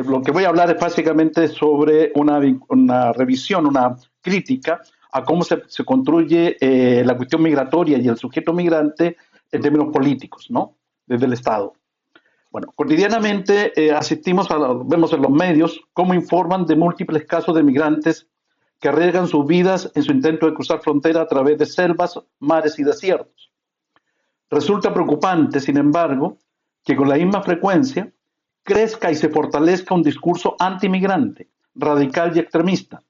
Lo que voy a hablar es básicamente sobre una revisión, una crítica a cómo se construye la cuestión migratoria y el sujeto migrante en términos políticos, ¿no? Desde el Estado. Bueno, cotidianamente vemos en los medios cómo informan de múltiples casos de migrantes que arriesgan sus vidas en su intento de cruzar frontera a través de selvas, mares y desiertos. Resulta preocupante, sin embargo, que con la misma frecuencia crezca y se fortalezca un discurso antimigrante, radical y extremista,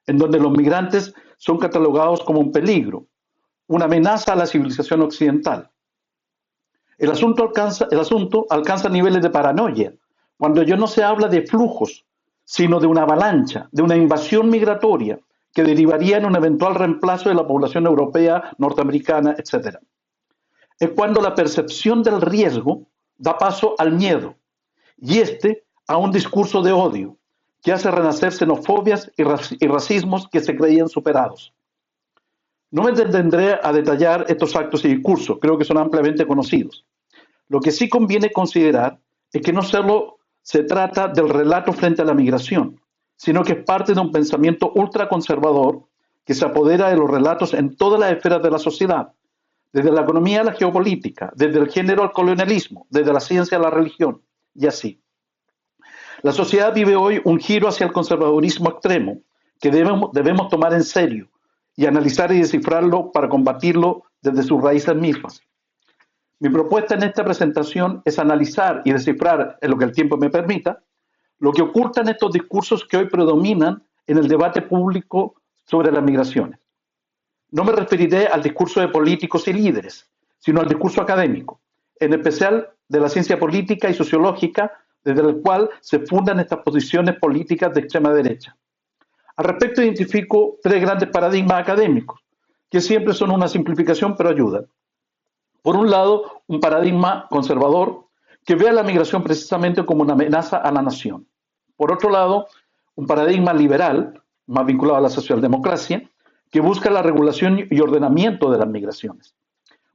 en donde los migrantes son catalogados como un peligro, una amenaza a la civilización occidental. El asunto alcanza niveles de paranoia, cuando ya no se habla de flujos, sino de una avalancha, de una invasión migratoria que derivaría en un eventual reemplazo de la población europea, norteamericana, etc. Es cuando la percepción del riesgo da paso al miedo, y a un discurso de odio que hace renacer xenofobias y racismos que se creían superados. No me detendré a detallar estos actos y discursos, creo que son ampliamente conocidos. Lo que sí conviene considerar es que no solo se trata del relato frente a la migración, sino que es parte de un pensamiento ultraconservador que se apodera de los relatos en todas las esferas de la sociedad, desde la economía a la geopolítica, desde el género al colonialismo, desde la ciencia a la religión, y así. La sociedad vive hoy un giro hacia el conservadurismo extremo que debemos tomar en serio y analizar y descifrarlo para combatirlo desde sus raíces mismas. Mi propuesta en esta presentación es analizar y descifrar, en lo que el tiempo me permita, lo que ocultan estos discursos que hoy predominan en el debate público sobre las migraciones. No me referiré al discurso de políticos y líderes, sino al discurso académico, en especial de la ciencia política y sociológica, desde el cual se fundan estas posiciones políticas de extrema derecha. Al respecto identifico tres grandes paradigmas académicos, que siempre son una simplificación pero ayudan. Por un lado, un paradigma conservador que ve a la migración precisamente como una amenaza a la nación. Por otro lado, un paradigma liberal, más vinculado a la socialdemocracia, que busca la regulación y ordenamiento de las migraciones.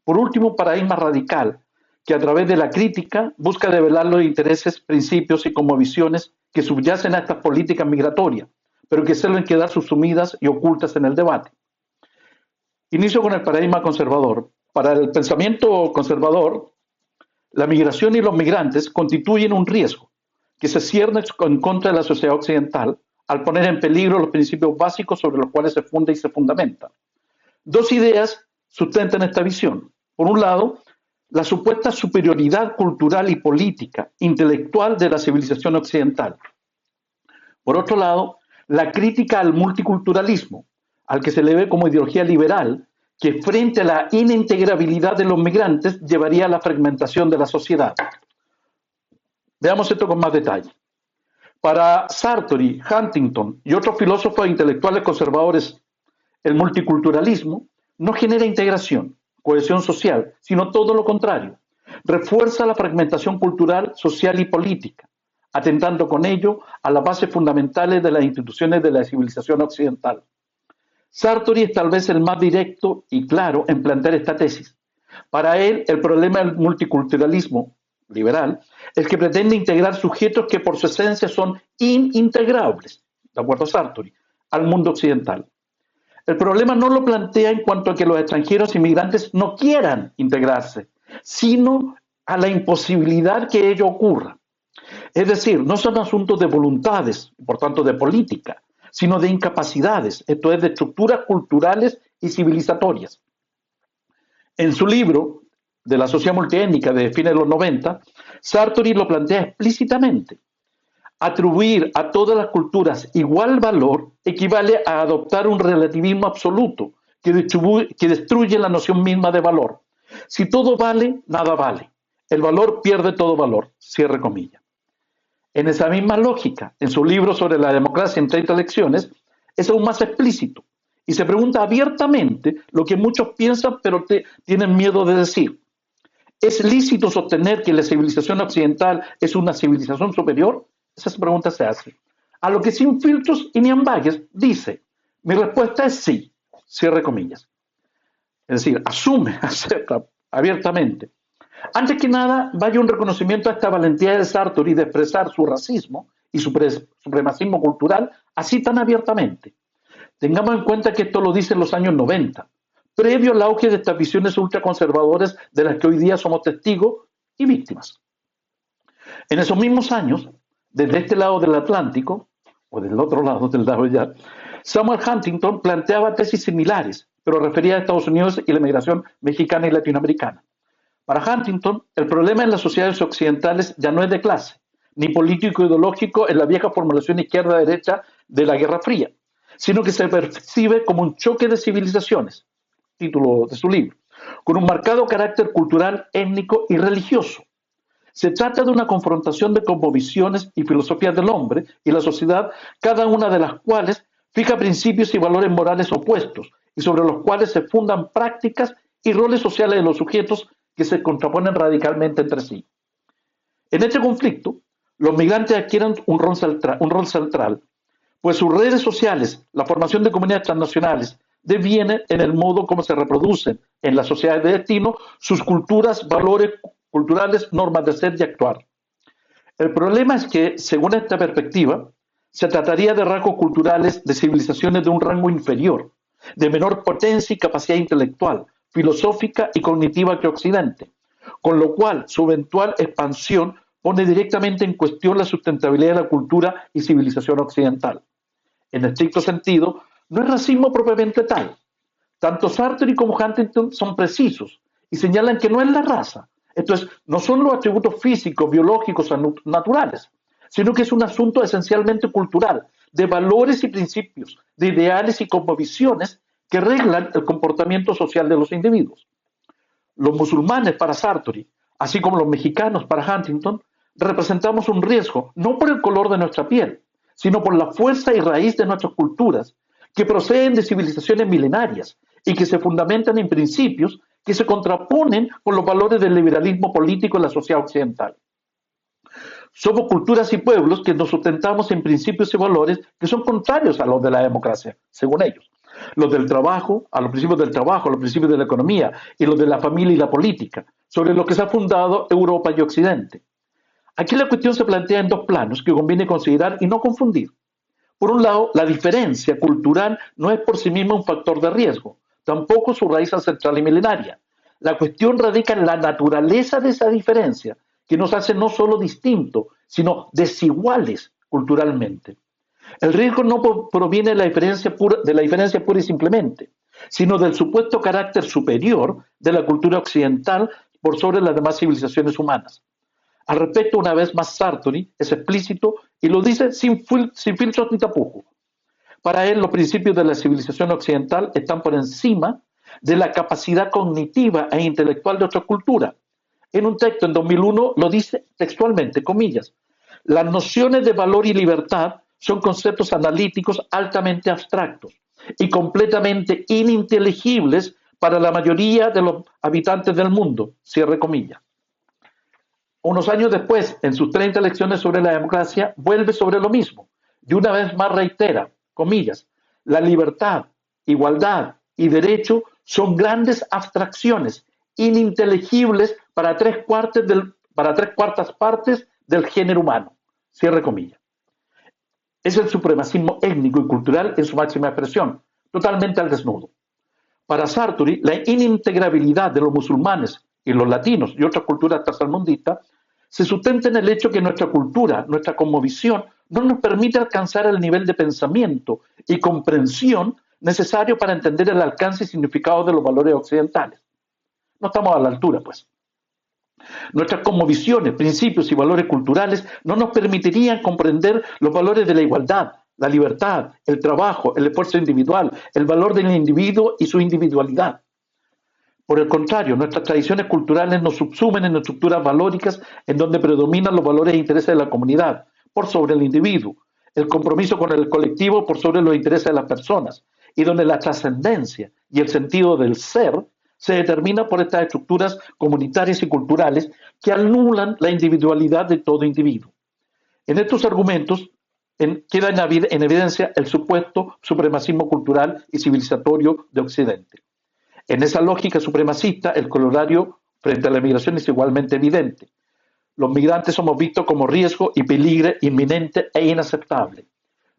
Por último, un paradigma radical, que a través de la crítica busca develar los intereses, principios y cosmovisiones que subyacen a estas políticas migratorias, pero que suelen quedar subsumidas y ocultas en el debate. Inicio con el paradigma conservador. Para el pensamiento conservador, la migración y los migrantes constituyen un riesgo que se cierne en contra de la sociedad occidental al poner en peligro los principios básicos sobre los cuales se funda y se fundamenta. Dos ideas sustentan esta visión. Por un lado, la supuesta superioridad cultural y política, intelectual de la civilización occidental. Por otro lado, la crítica al multiculturalismo, al que se le ve como ideología liberal, que frente a la inintegrabilidad de los migrantes llevaría a la fragmentación de la sociedad. Veamos esto con más detalle. Para Sartori, Huntington y otros filósofos e intelectuales conservadores, el multiculturalismo no genera integración, cohesión social, sino todo lo contrario. Refuerza la fragmentación cultural, social y política, atentando con ello a las bases fundamentales de las instituciones de la civilización occidental. Sartori es tal vez el más directo y claro en plantear esta tesis. Para él, el problema del multiculturalismo liberal es que pretende integrar sujetos que por su esencia son inintegrables, de acuerdo a Sartori, al mundo occidental. El problema no lo plantea en cuanto a que los extranjeros inmigrantes no quieran integrarse, sino a la imposibilidad que ello ocurra. Es decir, no son asuntos de voluntades, por tanto de política, sino de incapacidades, esto es, de estructuras culturales y civilizatorias. En su libro, de la sociedad multiétnica de fines de los 90, Sartori lo plantea explícitamente. Atribuir a todas las culturas igual valor equivale a adoptar un relativismo absoluto que destruye la noción misma de valor. Si todo vale, nada vale. El valor pierde todo valor, cierre comillas. En esa misma lógica, en su libro sobre la democracia en 30 lecciones, es aún más explícito y se pregunta abiertamente lo que muchos piensan pero tienen miedo de decir. ¿Es lícito sostener que la civilización occidental es una civilización superior? Esa pregunta se hace. A lo que sin filtros y ni ambages dice, mi respuesta es sí, cierre comillas. Es decir, asume, acepta abiertamente. Antes que nada, vaya un reconocimiento a esta valentía de Sartori de expresar su racismo y su supremacismo cultural así tan abiertamente. Tengamos en cuenta que esto lo dice en los años 90, previo al auge de estas visiones ultraconservadoras de las que hoy día somos testigos y víctimas. En esos mismos años, desde este lado del Atlántico, o del otro lado del lado ya, Samuel Huntington planteaba tesis similares, pero refería a Estados Unidos y la migración mexicana y latinoamericana. Para Huntington, el problema en las sociedades occidentales ya no es de clase, ni político-ideológico en la vieja formulación izquierda-derecha de la Guerra Fría, sino que se percibe como un choque de civilizaciones, título de su libro, con un marcado carácter cultural, étnico y religioso. Se trata de una confrontación de cosmovisiones y filosofías del hombre y la sociedad, cada una de las cuales fija principios y valores morales opuestos y sobre los cuales se fundan prácticas y roles sociales de los sujetos que se contraponen radicalmente entre sí. En este conflicto, los migrantes adquieren un rol central, pues sus redes sociales, la formación de comunidades transnacionales, deviene en el modo como se reproducen en las sociedades de destino sus culturas, valores culturales, normas de ser y actuar. El problema es que, según esta perspectiva, se trataría de rasgos culturales de civilizaciones de un rango inferior, de menor potencia y capacidad intelectual, filosófica y cognitiva que Occidente, con lo cual su eventual expansión pone directamente en cuestión la sustentabilidad de la cultura y civilización occidental. En estricto sentido, no es racismo propiamente tal. Tanto Sartre como Huntington son precisos y señalan que no es la raza, esto es, no son los atributos físicos, biológicos o naturales, sino que es un asunto esencialmente cultural, de valores y principios, de ideales y cosmovisiones que reglan el comportamiento social de los individuos. Los musulmanes para Sartori, así como los mexicanos para Huntington, representamos un riesgo no por el color de nuestra piel, sino por la fuerza y raíz de nuestras culturas, que proceden de civilizaciones milenarias y que se fundamentan en principios que se contraponen con los valores del liberalismo político en la sociedad occidental. Somos culturas y pueblos que nos sustentamos en principios y valores que son contrarios a los de la democracia, según ellos. Los del trabajo, a los principios del trabajo, a los principios de la economía y los de la familia y la política, sobre los que se ha fundado Europa y Occidente. Aquí la cuestión se plantea en dos planos que conviene considerar y no confundir. Por un lado, la diferencia cultural no es por sí misma un factor de riesgo, tampoco su raíz ancestral y milenaria. La cuestión radica en la naturaleza de esa diferencia, que nos hace no solo distintos, sino desiguales culturalmente. El riesgo no proviene de la diferencia pura y simplemente, sino del supuesto carácter superior de la cultura occidental por sobre las demás civilizaciones humanas. Al respecto, una vez más, Sartori es explícito y lo dice sin filtros ni tapujos. Para él, los principios de la civilización occidental están por encima de la capacidad cognitiva e intelectual de otra cultura. En un texto en 2001 lo dice textualmente, comillas, las nociones de valor y libertad son conceptos analíticos altamente abstractos y completamente ininteligibles para la mayoría de los habitantes del mundo, cierre comillas. Unos años después, en sus 30 lecciones sobre la democracia, vuelve sobre lo mismo y una vez más reitera, comillas, la libertad, igualdad y derecho son grandes abstracciones ininteligibles para tres cuartas partes del género humano, cierre comillas. Es el supremacismo étnico y cultural en su máxima expresión, totalmente al desnudo. Para Sartori, la inintegrabilidad de los musulmanes y los latinos y otras culturas tercermundistas se sustenta en el hecho que nuestra cultura, nuestra cosmovisión, no nos permite alcanzar el nivel de pensamiento y comprensión necesario para entender el alcance y significado de los valores occidentales. No estamos a la altura, pues. Nuestras cosmovisiones, principios y valores culturales no nos permitirían comprender los valores de la igualdad, la libertad, el trabajo, el esfuerzo individual, el valor del individuo y su individualidad. Por el contrario, nuestras tradiciones culturales nos subsumen en estructuras valóricas en donde predominan los valores e intereses de la comunidad, por sobre el individuo, el compromiso con el colectivo por sobre los intereses de las personas, y donde la trascendencia y el sentido del ser se determina por estas estructuras comunitarias y culturales que anulan la individualidad de todo individuo. En estos argumentos queda en evidencia el supuesto supremacismo cultural y civilizatorio de Occidente. En esa lógica supremacista, el corolario frente a la migración es igualmente evidente. Los migrantes somos vistos como riesgo y peligro inminente e inaceptable.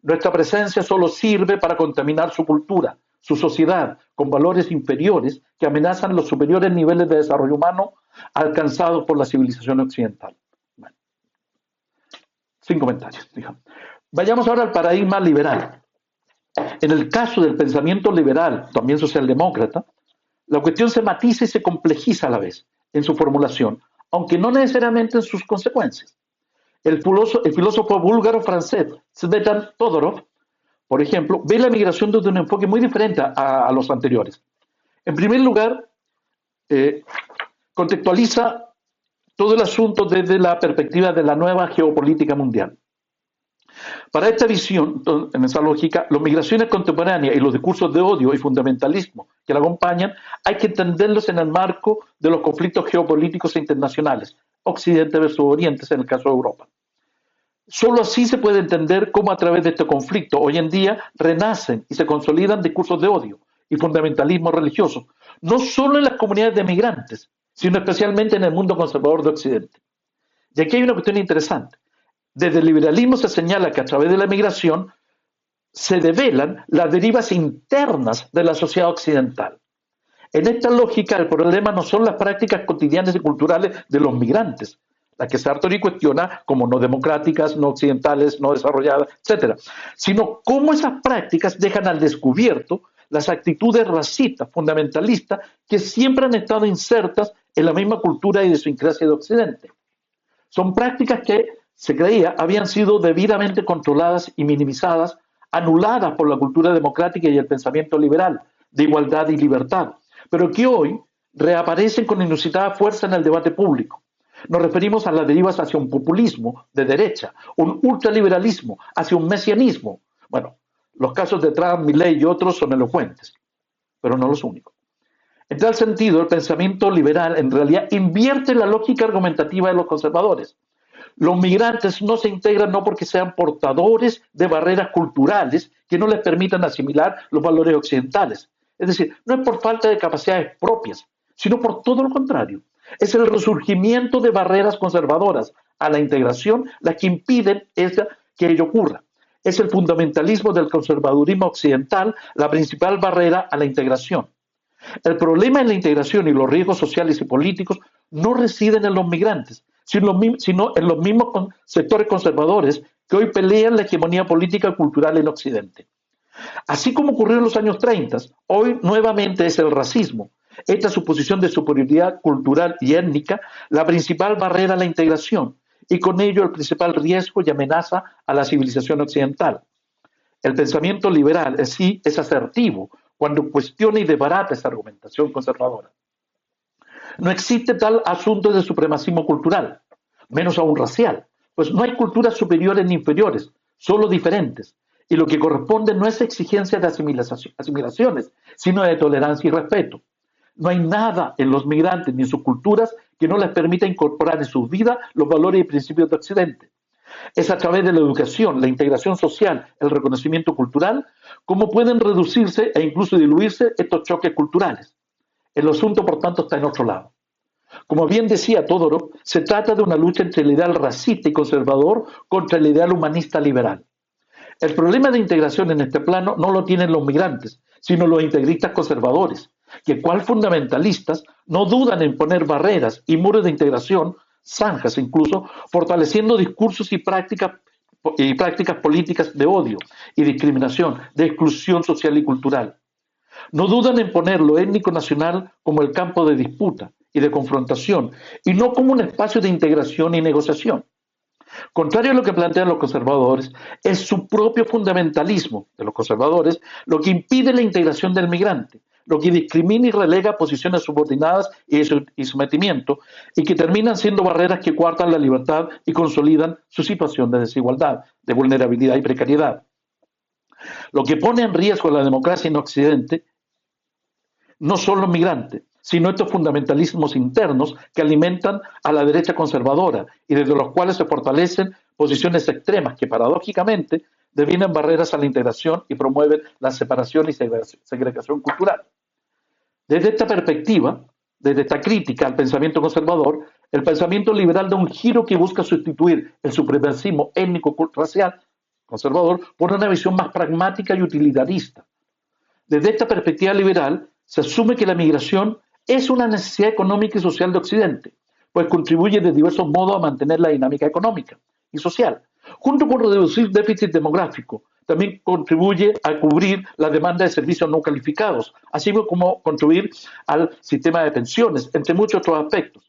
Nuestra presencia solo sirve para contaminar su cultura, su sociedad, con valores inferiores que amenazan los superiores niveles de desarrollo humano alcanzados por la civilización occidental. Bueno, sin comentarios, digamos. Vayamos ahora al paradigma liberal. En el caso del pensamiento liberal, también socialdemócrata, la cuestión se matiza y se complejiza a la vez en su formulación, aunque no necesariamente en sus consecuencias. El filósofo búlgaro-francés Svetan Todorov, por ejemplo, ve la migración desde un enfoque muy diferente a los anteriores. En primer lugar, contextualiza todo el asunto desde la perspectiva de la nueva geopolítica mundial. Para esta visión, en esa lógica, las migraciones contemporáneas y los discursos de odio y fundamentalismo que la acompañan hay que entenderlos en el marco de los conflictos geopolíticos e internacionales, Occidente versus Oriente, en el caso de Europa. Solo así se puede entender cómo a través de este conflicto hoy en día renacen y se consolidan discursos de odio y fundamentalismo religioso, no solo en las comunidades de migrantes, sino especialmente en el mundo conservador de Occidente. Y aquí hay una cuestión interesante. Desde el liberalismo se señala que a través de la migración se develan las derivas internas de la sociedad occidental. En esta lógica, el problema no son las prácticas cotidianas y culturales de los migrantes, las que Sartori cuestiona como no democráticas, no occidentales, no desarrolladas, etc., sino cómo esas prácticas dejan al descubierto las actitudes racistas, fundamentalistas, que siempre han estado insertas en la misma cultura y idiosincrasia de Occidente. Son prácticas que se creía habían sido debidamente controladas y minimizadas, anuladas por la cultura democrática y el pensamiento liberal, de igualdad y libertad, pero que hoy reaparecen con inusitada fuerza en el debate público. Nos referimos a las derivas hacia un populismo de derecha, un ultraliberalismo, hacia un mesianismo. Bueno, los casos de Trump, Milei y otros son elocuentes, pero no los únicos. En tal sentido, el pensamiento liberal en realidad invierte la lógica argumentativa de los conservadores. Los migrantes no se integran no porque sean portadores de barreras culturales que no les permitan asimilar los valores occidentales. Es decir, no es por falta de capacidades propias, sino por todo lo contrario. Es el resurgimiento de barreras conservadoras a la integración las que impiden que ello ocurra. Es el fundamentalismo del conservadurismo occidental la principal barrera a la integración. El problema en la integración y los riesgos sociales y políticos no residen en los migrantes, sino en los mismos sectores conservadores que hoy pelean la hegemonía política y cultural en Occidente. Así como ocurrió en los años 30, hoy nuevamente es el racismo, esta suposición de superioridad cultural y étnica, la principal barrera a la integración y con ello el principal riesgo y amenaza a la civilización occidental. El pensamiento liberal en sí es asertivo cuando cuestiona y desbarata esa argumentación conservadora. No existe tal asunto de supremacismo cultural, menos aún racial, pues no hay culturas superiores ni inferiores, solo diferentes, y lo que corresponde no es exigencia de asimilaciones, sino de tolerancia y respeto. No hay nada en los migrantes ni en sus culturas que no les permita incorporar en sus vidas los valores y principios de Occidente. Es a través de la educación, la integración social, el reconocimiento cultural, cómo pueden reducirse e incluso diluirse estos choques culturales. El asunto, por tanto, está en otro lado. Como bien decía Todorov, se trata de una lucha entre el ideal racista y conservador contra el ideal humanista liberal. El problema de integración en este plano no lo tienen los migrantes, sino los integristas conservadores, que cual fundamentalistas no dudan en poner barreras y muros de integración, zanjas incluso, fortaleciendo discursos y prácticas políticas de odio y discriminación, de exclusión social y cultural. No dudan en poner lo étnico nacional como el campo de disputa y de confrontación, y no como un espacio de integración y negociación. Contrario a lo que plantean los conservadores, es su propio fundamentalismo de los conservadores lo que impide la integración del migrante, lo que discrimina y relega a posiciones subordinadas y sometimiento, y que terminan siendo barreras que coartan la libertad y consolidan su situación de desigualdad, de vulnerabilidad y precariedad. Lo que pone en riesgo la democracia en Occidente no son los migrantes, sino estos fundamentalismos internos que alimentan a la derecha conservadora y desde los cuales se fortalecen posiciones extremas que paradójicamente devienen barreras a la integración y promueven la separación y segregación cultural. Desde esta perspectiva, desde esta crítica al pensamiento conservador, el pensamiento liberal da un giro que busca sustituir el supremacismo étnico-racial conservador por una visión más pragmática y utilitarista. Desde esta perspectiva liberal, se asume que la migración es una necesidad económica y social de Occidente, pues contribuye de diversos modos a mantener la dinámica económica y social, junto con reducir déficit demográfico. También contribuye a cubrir la demanda de servicios no calificados, así como contribuir al sistema de pensiones, entre muchos otros aspectos.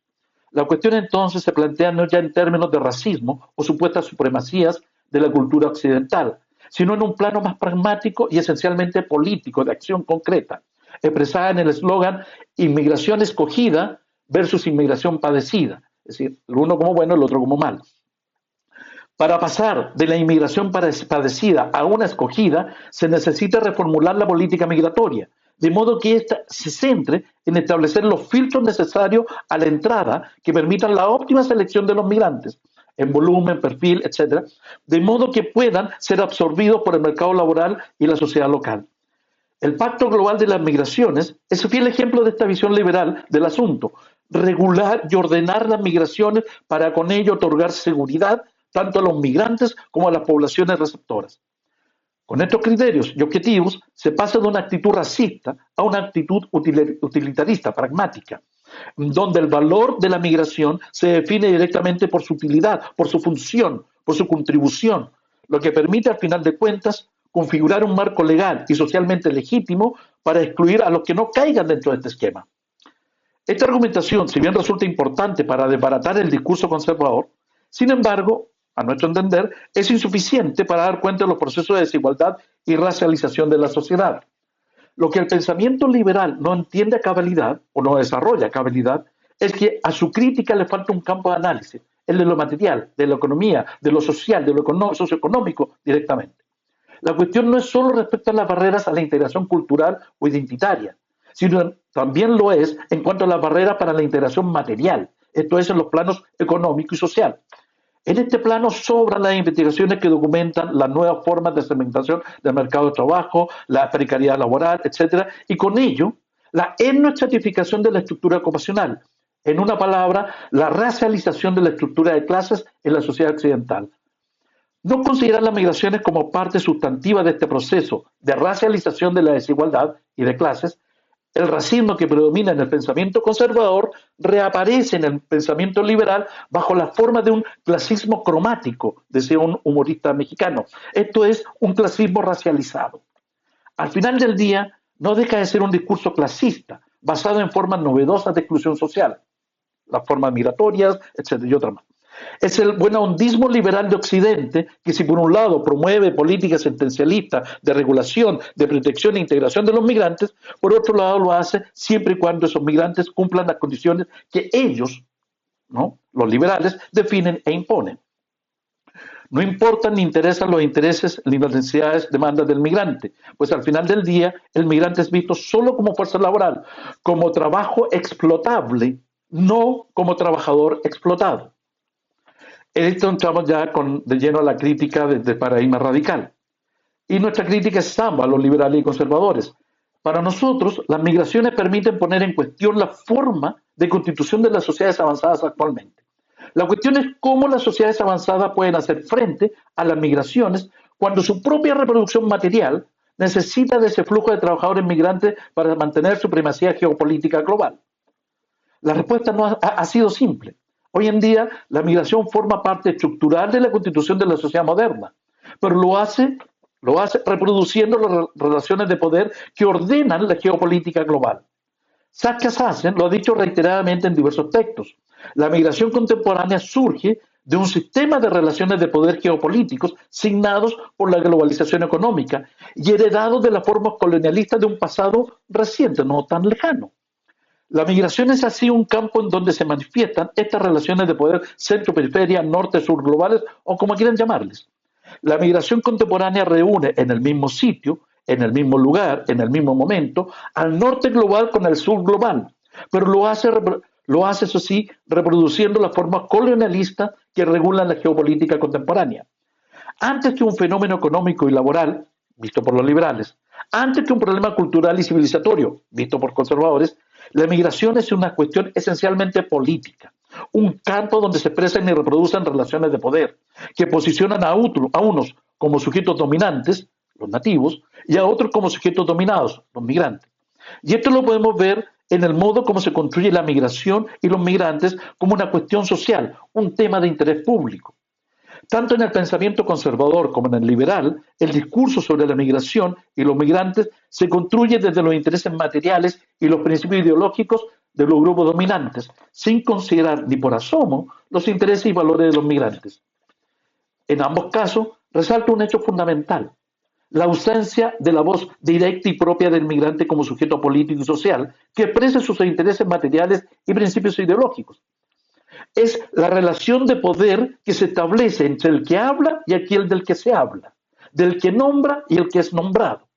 La cuestión entonces se plantea no ya en términos de racismo o supuestas supremacías de la cultura occidental, sino en un plano más pragmático y esencialmente político, de acción concreta, expresada en el eslogan inmigración escogida versus inmigración padecida, es decir, el uno como bueno, el otro como malo. Para pasar de la inmigración padecida a una escogida, se necesita reformular la política migratoria, de modo que ésta se centre en establecer los filtros necesarios a la entrada que permitan la óptima selección de los migrantes, en volumen, perfil, etcétera, de modo que puedan ser absorbidos por el mercado laboral y la sociedad local. El Pacto Global de las Migraciones es un fiel ejemplo de esta visión liberal del asunto, regular y ordenar las migraciones para con ello otorgar seguridad tanto a los migrantes como a las poblaciones receptoras. Con estos criterios y objetivos se pasa de una actitud racista a una actitud utilitarista, pragmática, donde el valor de la migración se define directamente por su utilidad, por su función, por su contribución, lo que permite al final de cuentas configurar un marco legal y socialmente legítimo para excluir a los que no caigan dentro de este esquema. Esta argumentación, si bien resulta importante para desbaratar el discurso conservador, sin embargo, a nuestro entender, es insuficiente para dar cuenta de los procesos de desigualdad y racialización de la sociedad. Lo que el pensamiento liberal no entiende a cabalidad, o no desarrolla a cabalidad, es que a su crítica le falta un campo de análisis, el de lo material, de la economía, de lo social, de lo socioeconómico directamente. La cuestión no es solo respecto a las barreras a la integración cultural o identitaria, sino también lo es en cuanto a las barreras para la integración material, esto es en los planos económico y social. En este plano sobran las investigaciones que documentan las nuevas formas de segmentación del mercado de trabajo, la precariedad laboral, etcétera, y con ello la etnoestratificación de la estructura ocupacional. En una palabra, la racialización de la estructura de clases en la sociedad occidental. No considerar las migraciones como parte sustantiva de este proceso de racialización de la desigualdad y de clases, el racismo que predomina en el pensamiento conservador reaparece en el pensamiento liberal bajo la forma de un clasismo cromático, decía un humorista mexicano. Esto es un clasismo racializado. Al final del día, no deja de ser un discurso clasista, basado en formas novedosas de exclusión social, las formas migratorias, etcétera, y otras más. Es el buenahondismo liberal de Occidente que, si por un lado promueve políticas sentencialistas de regulación, de protección e integración de los migrantes, por otro lado lo hace siempre y cuando esos migrantes cumplan las condiciones que ellos, ¿no?, los liberales, definen e imponen. No importan ni interesan los intereses ni las necesidades, demandas del migrante, pues al final del día el migrante es visto solo como fuerza laboral, como trabajo explotable, no como trabajador explotado. En esto entramos ya de lleno a la crítica del paradigma radical. Y nuestra crítica es ambas, a los liberales y conservadores. Para nosotros, las migraciones permiten poner en cuestión la forma de constitución de las sociedades avanzadas actualmente. La cuestión es cómo las sociedades avanzadas pueden hacer frente a las migraciones cuando su propia reproducción material necesita de ese flujo de trabajadores migrantes para mantener su primacía geopolítica global. La respuesta no ha sido simple. Hoy en día, la migración forma parte estructural de la constitución de la sociedad moderna, pero lo hace reproduciendo las relaciones de poder que ordenan la geopolítica global. Saskia Sassen lo ha dicho reiteradamente en diversos textos. La migración contemporánea surge de un sistema de relaciones de poder geopolíticos signados por la globalización económica y heredados de las formas colonialistas de un pasado reciente, no tan lejano. La migración es así un campo en donde se manifiestan estas relaciones de poder centro-periferia, norte-sur globales o como quieran llamarles. La migración contemporánea reúne en el mismo sitio, en el mismo lugar, en el mismo momento, al norte global con el sur global, pero lo hace eso sí, reproduciendo las formas colonialistas que regulan la geopolítica contemporánea. Antes que un fenómeno económico y laboral, visto por los liberales, antes que un problema cultural y civilizatorio, visto por conservadores, La migración es una cuestión esencialmente política, un campo donde se expresan y reproducen relaciones de poder, que posicionan a unos como sujetos dominantes, los nativos, y a otros como sujetos dominados, los migrantes. Y esto lo podemos ver en el modo como se construye la migración y los migrantes como una cuestión social, un tema de interés público. Tanto en el pensamiento conservador como en el liberal, el discurso sobre la migración y los migrantes se construye desde los intereses materiales y los principios ideológicos de los grupos dominantes, sin considerar ni por asomo los intereses y valores de los migrantes. En ambos casos, resalta un hecho fundamental: la ausencia de la voz directa y propia del migrante como sujeto político y social que exprese sus intereses materiales y principios ideológicos. Es la relación de poder que se establece entre el que habla y aquel del que se habla, del que nombra y el que es nombrado.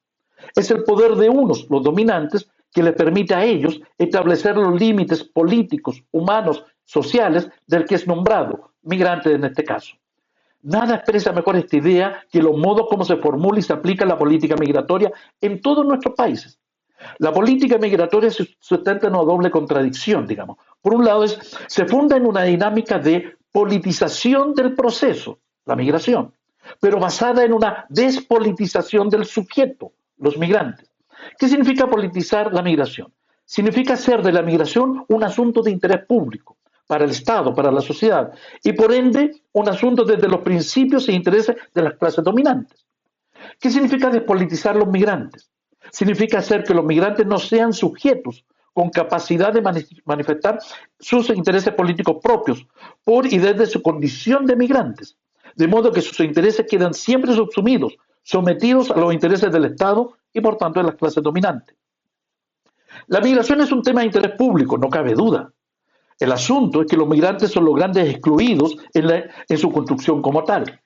Es el poder de unos, los dominantes, que le permite a ellos establecer los límites políticos, humanos, sociales del que es nombrado, migrante en este caso. Nada expresa mejor esta idea que los modos como se formula y se aplica la política migratoria en todos nuestros países. La política migratoria se sustenta en una doble contradicción, digamos. Por un lado, se funda en una dinámica de politización del proceso, la migración, pero basada en una despolitización del sujeto, los migrantes. ¿Qué significa politizar la migración? Significa hacer de la migración un asunto de interés público para el Estado, para la sociedad, y por ende un asunto desde los principios e intereses de las clases dominantes. ¿Qué significa despolitizar los migrantes? Significa hacer que los migrantes no sean sujetos con capacidad de manifestar sus intereses políticos propios por y desde su condición de migrantes, de modo que sus intereses quedan siempre subsumidos, sometidos a los intereses del Estado y por tanto de las clases dominantes. La migración es un tema de interés público, no cabe duda. El asunto es que los migrantes son los grandes excluidos en su construcción como tal.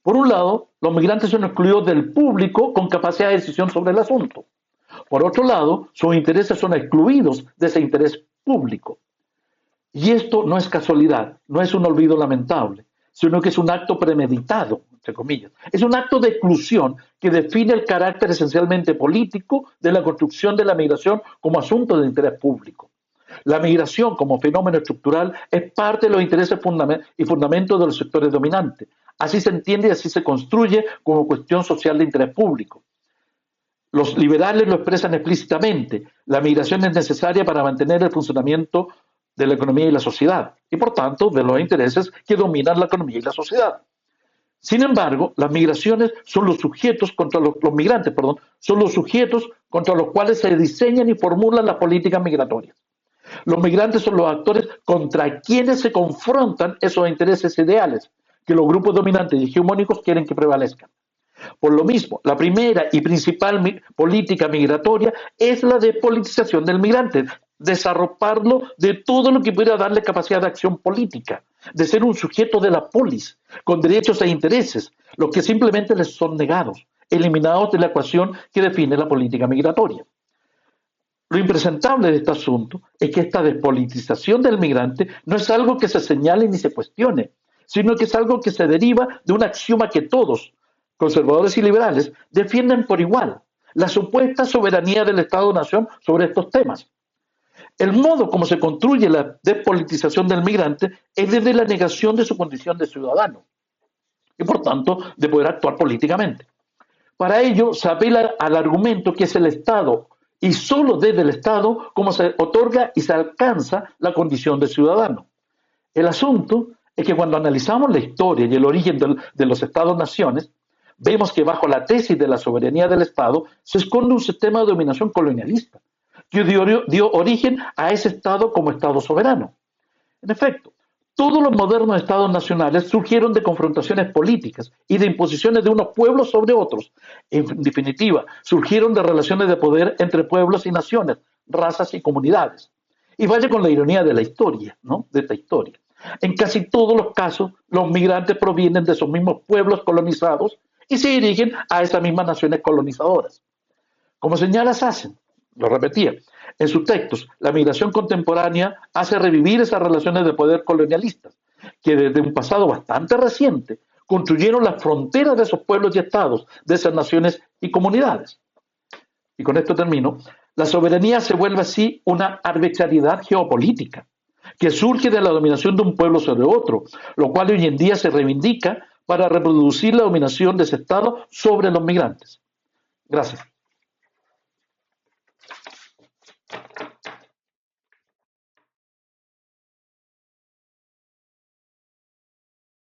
Por un lado, los migrantes son excluidos del público con capacidad de decisión sobre el asunto. Por otro lado, sus intereses son excluidos de ese interés público. Y esto no es casualidad, no es un olvido lamentable, sino que es un acto premeditado, entre comillas. Es un acto de exclusión que define el carácter esencialmente político de la construcción de la migración como asunto de interés público. La migración como fenómeno estructural es parte de los intereses y fundamentos de los sectores dominantes. Así se entiende y así se construye como cuestión social de interés público. Los liberales lo expresan explícitamente. La migración es necesaria para mantener el funcionamiento de la economía y la sociedad, y por tanto de los intereses que dominan la economía y la sociedad. Sin embargo, las migraciones son los sujetos contra los migrantes, perdón, son los sujetos contra los cuales se diseñan y formulan las políticas migratorias. Los migrantes son los actores contra quienes se confrontan esos intereses ideales que los grupos dominantes y hegemónicos quieren que prevalezcan. Por lo mismo, la primera y principal política migratoria es la despolitización del migrante, desarroparlo de todo lo que pudiera darle capacidad de acción política, de ser un sujeto de la polis, con derechos e intereses, los que simplemente les son negados, eliminados de la ecuación que define la política migratoria. Lo impresentable de este asunto es que esta despolitización del migrante no es algo que se señale ni se cuestione, sino que es algo que se deriva de un axioma que todos, conservadores y liberales, defienden por igual: la supuesta soberanía del Estado-nación sobre estos temas. El modo como se construye la despolitización del migrante es desde la negación de su condición de ciudadano y, por tanto, de poder actuar políticamente. Para ello, se apela al argumento que es el Estado, y solo desde el Estado, como se otorga y se alcanza la condición de ciudadano. El asunto es que cuando analizamos la historia y el origen de los Estados-naciones, vemos que bajo la tesis de la soberanía del Estado se esconde un sistema de dominación colonialista que dio origen a ese Estado como Estado soberano. En efecto, todos los modernos Estados nacionales surgieron de confrontaciones políticas y de imposiciones de unos pueblos sobre otros. En definitiva, surgieron de relaciones de poder entre pueblos y naciones, razas y comunidades. Y vaya con la ironía de la historia, ¿no? De esta historia. En casi todos los casos, los migrantes provienen de esos mismos pueblos colonizados y se dirigen a esas mismas naciones colonizadoras. Como señala Sassen, lo repetía, en sus textos, la migración contemporánea hace revivir esas relaciones de poder colonialistas, que desde un pasado bastante reciente construyeron las fronteras de esos pueblos y estados, de esas naciones y comunidades. Y con esto termino. La soberanía se vuelve así una arbitrariedad geopolítica que surge de la dominación de un pueblo sobre otro, lo cual hoy en día se reivindica para reproducir la dominación de ese Estado sobre los migrantes. Gracias.